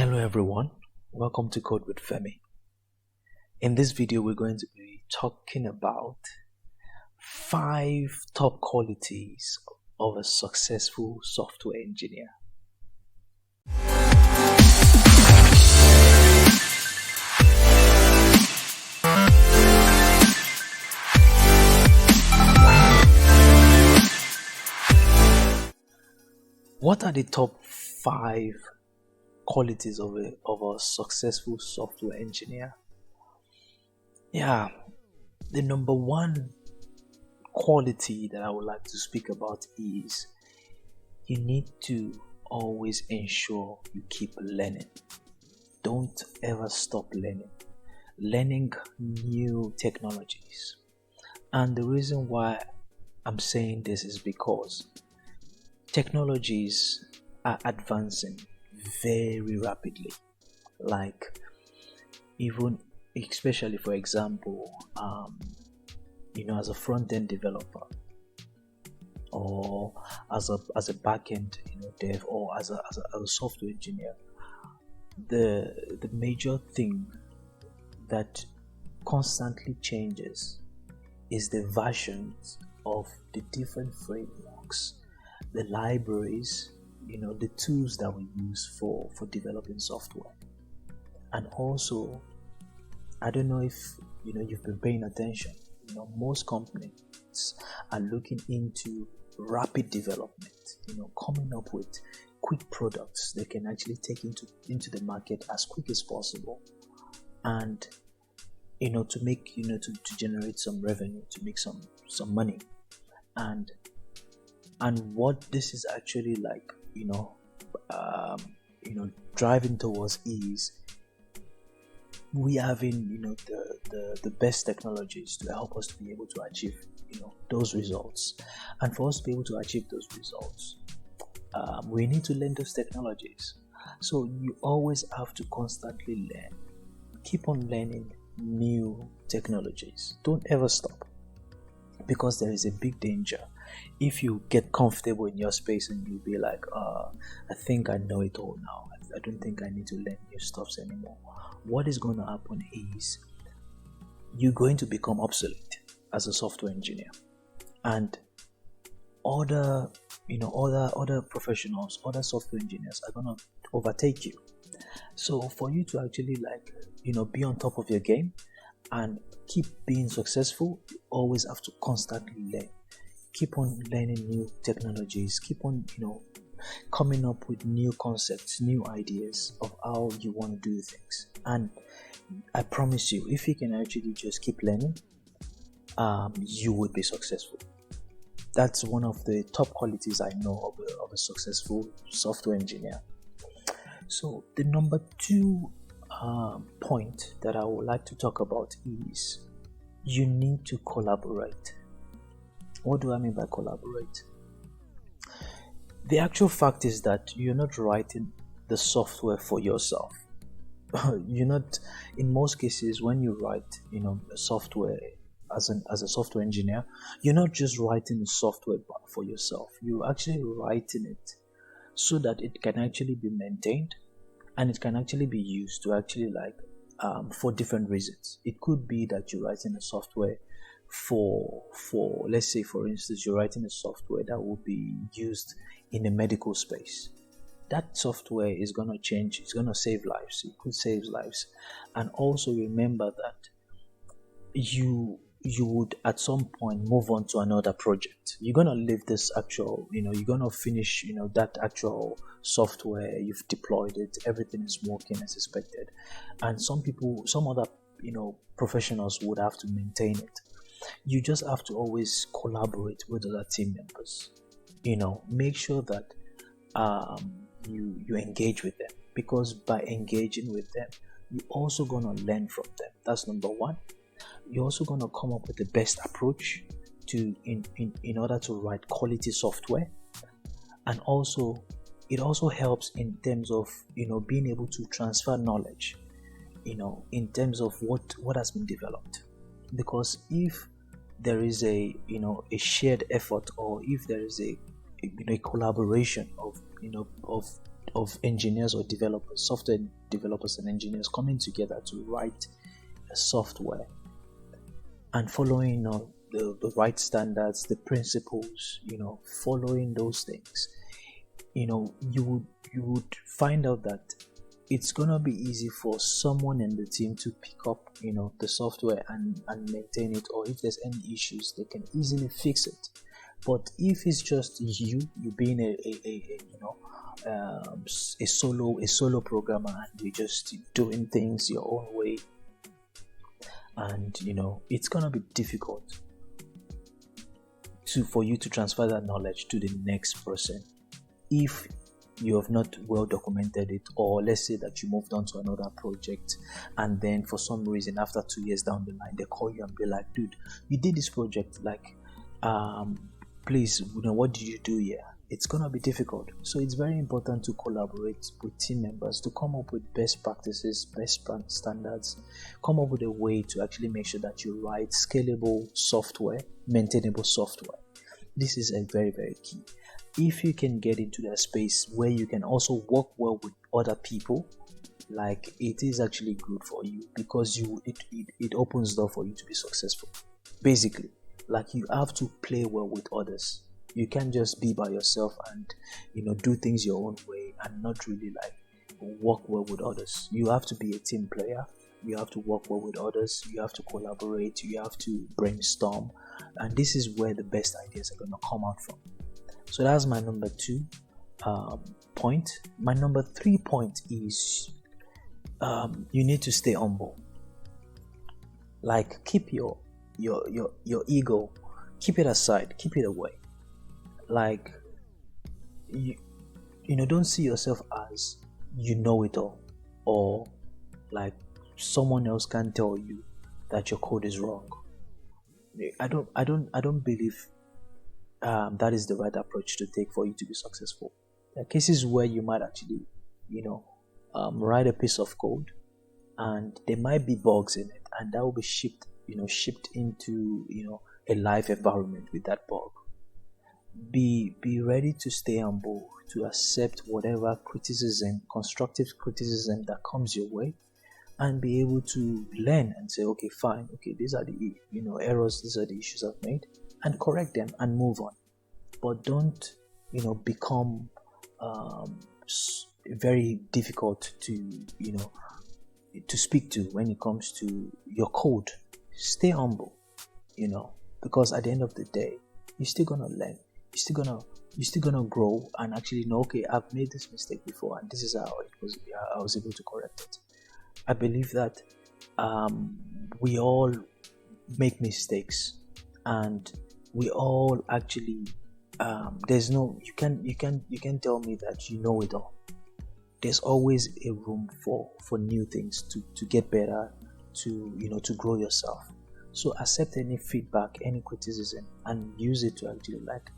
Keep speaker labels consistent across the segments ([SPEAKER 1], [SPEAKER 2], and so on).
[SPEAKER 1] Hello everyone, welcome to Code with Femi. In this video we're going to be talking about 5 top qualities of a successful software engineer. What are the top 5 qualities of a successful software engineer? The number one quality that I would like to speak about is you need to always ensure you keep learning. Don't ever stop learning new technologies. And the reason why I'm saying this is because technologies are advancing very rapidly, like even especially for example as a front-end developer or as a back-end dev or as a software engineer, the major thing that constantly changes is the versions of the different frameworks, the libraries, the tools that we use for developing software. And also, I don't know if you've been paying attention, most companies are looking into rapid development, coming up with quick products they can actually take into the market as quick as possible, and to make to generate some revenue, to make some money. And what this is actually like driving towards is we having the best technologies to help us to be able to achieve those results. And for us to be able to achieve those results, we need to learn those technologies. So you always have to constantly learn. Keep on learning new technologies. Don't ever stop, because there is a big danger if you get comfortable in your space and you'll be like, I think I know it all now. I don't think I need to learn new stuffs anymore. What is going to happen is you're going to become obsolete as a software engineer, and other professionals, other software engineers are going to overtake you. So for you to actually be on top of your game and keep being successful, you always have to constantly learn. Keep on learning new technologies. Keep on coming up with new concepts, new ideas of how you want to do things. And I promise you, if you can actually just keep learning, you would be successful. That's one of the top qualities I know of a successful software engineer. So the number 2 point that I would like to talk about is you need to collaborate. What do I mean by collaborate? The actual fact is that you're not writing the software for yourself. You're not, in most cases, when you write software as a software engineer, you're not just writing the software for yourself. You're actually writing it so that it can actually be maintained and it can actually be used to actually for different reasons. It could be that you're writing a software for let's say, for instance, you're writing a software that will be used in the medical space. That software is going to change, it's going to save lives. It could save lives. And also remember that you would at some point move on to another project. You're going to leave this actual, you're going to finish, that actual software, you've deployed it, everything is working as expected. And some other, professionals would have to maintain it. You just have to always collaborate with other team members. Make sure that you engage with them, because by engaging with them, you're also going to learn from them. That's number 1. You're also going to come up with the best approach in order to write quality software. And also it also helps in terms of being able to transfer knowledge in terms of what has been developed. Because if there is a shared effort, or if there is a collaboration of of engineers or developers, software developers and engineers coming together to write a software and following the right standards, the principles, following those things, you would find out that it's gonna be easy for someone in the team to pick up, the software and maintain it, or if there's any issues, they can easily fix it. But if it's just you being a solo programmer, and you're just doing things your own way, and it's gonna be difficult for you to transfer that knowledge to the next person if you have not well documented it, or let's say that you moved on to another project, and then for some reason after 2 years down the line they call you and be like, dude, you did this project, like please, what did you do here? It's gonna be difficult. So it's very important to collaborate with team members to come up with best practices, best standards, come up with a way to actually make sure that you write scalable software, maintainable software. This is a very, very key. If you can get into that space where you can also work well with other people, like, it is actually good for you, because it opens door for you to be successful. Basically, like, you have to play well with others. You can't just be by yourself and do things your own way and not really like work well with others. You have to be a team player. You have to work well with others. You have to collaborate. You have to brainstorm, and this is where the best ideas are going to come out from. So that's my number 2 point. My number 3 point is you need to stay humble. Like, keep your ego, keep it aside, keep it away. Like, don't see yourself as it all, or like someone else can tell you that your code is wrong. I don't believe that is the right approach to take for you to be successful. There are cases where you might actually write a piece of code, and there might be bugs in it, and that will be shipped into a live environment with that bug. Be ready to stay humble, to accept whatever constructive criticism that comes your way, and be able to learn and say, okay, fine, okay, these are the errors, these are the issues I've made, and correct them and move on. But don't become very difficult to speak to when it comes to your code. Stay humble, because at the end of the day, you're still gonna learn. You're still gonna grow and actually know, okay, I've made this mistake before, and this is how I was able to correct it. I believe that we all make mistakes, and we all actually there's no, you can tell me that you know it all. There's always a room for new things to get better, to grow yourself. So accept any feedback, any criticism, and use it to actually like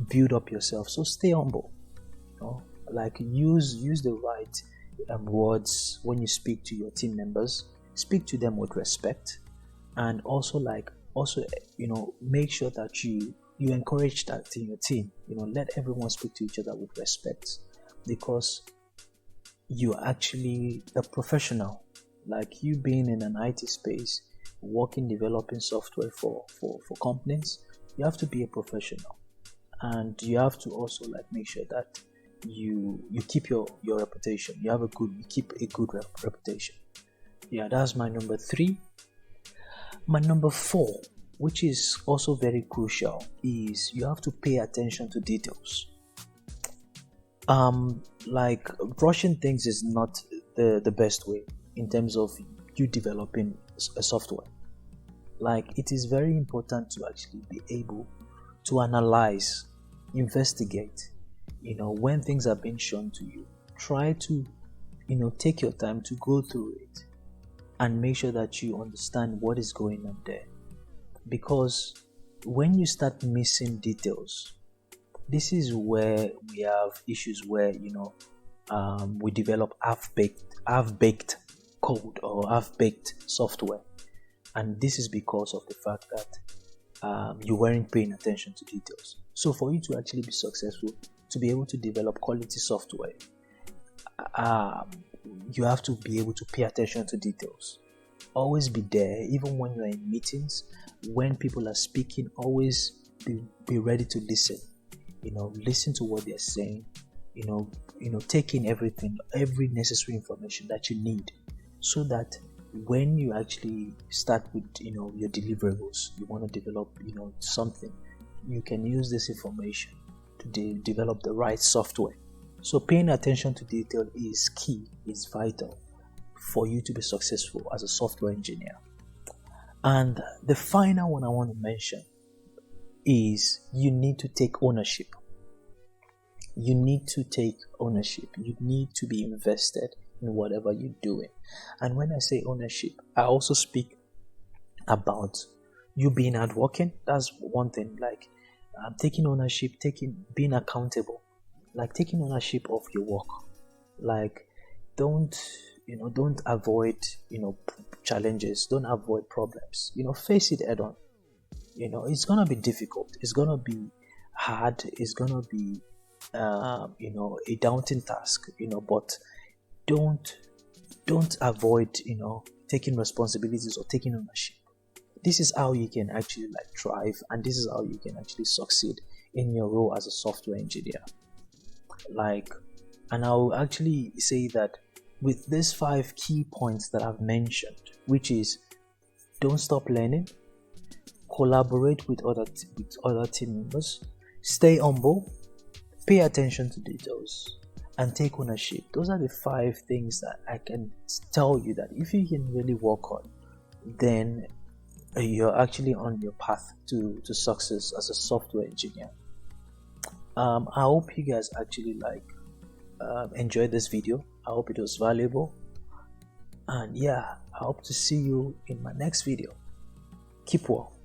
[SPEAKER 1] build up yourself. So stay humble, like use the right words when you speak to your team members. Speak to them with respect, and also make sure that you encourage that in your team. Let everyone speak to each other with respect, because you're actually a professional. Like, you being in an IT space, working, developing software for companies, you have to be a professional, and you have to also like make sure that you keep your reputation. You keep a good reputation. Yeah, that's my number 3. My number 4, which is also very crucial, is you have to pay attention to details. Like, rushing things is not the best way in terms of you developing a software. Like, it is very important to actually be able to analyze, investigate. When things are being shown to you, try to take your time to go through it and make sure that you understand what is going on there. Because when you start missing details, this is where we have issues where we develop half-baked code or half-baked software, and this is because of the fact that you weren't paying attention to details. So for you to actually be successful, to be able to develop quality software, um, you have to be able to pay attention to details. Always be there, even when you're in meetings, when people are speaking. Always be ready to listen. Listen to what they're saying. Take in every necessary information that you need, so that when you actually start with your deliverables, you want to develop something, you can use this information to develop the right software. So paying attention to detail is key, is vital for you to be successful as a software engineer. And the final one I want to mention is you need to take ownership. You need to take ownership. You need to be invested in whatever you're doing. And when I say ownership, I also speak about you being hardworking. That's one thing. Like taking ownership, being accountable, like taking ownership of your work. Like don't avoid challenges. Don't avoid problems. Face it head on. It's gonna be difficult. It's gonna be hard. It's gonna be a daunting task. But don't avoid taking responsibilities or taking ownership. This is how you can actually thrive, and this is how you can actually succeed in your role as a software engineer. And I'll actually say that with these 5 key points that I've mentioned, which is don't stop learning, collaborate with other team members, stay humble, pay attention to details, and take ownership. Those are the 5 things that I can tell you that if you can really work on, then you're actually on your path to success as a software engineer. I hope you guys actually enjoyed this video. I hope it was valuable, and yeah, I hope to see you in my next video. Keep well.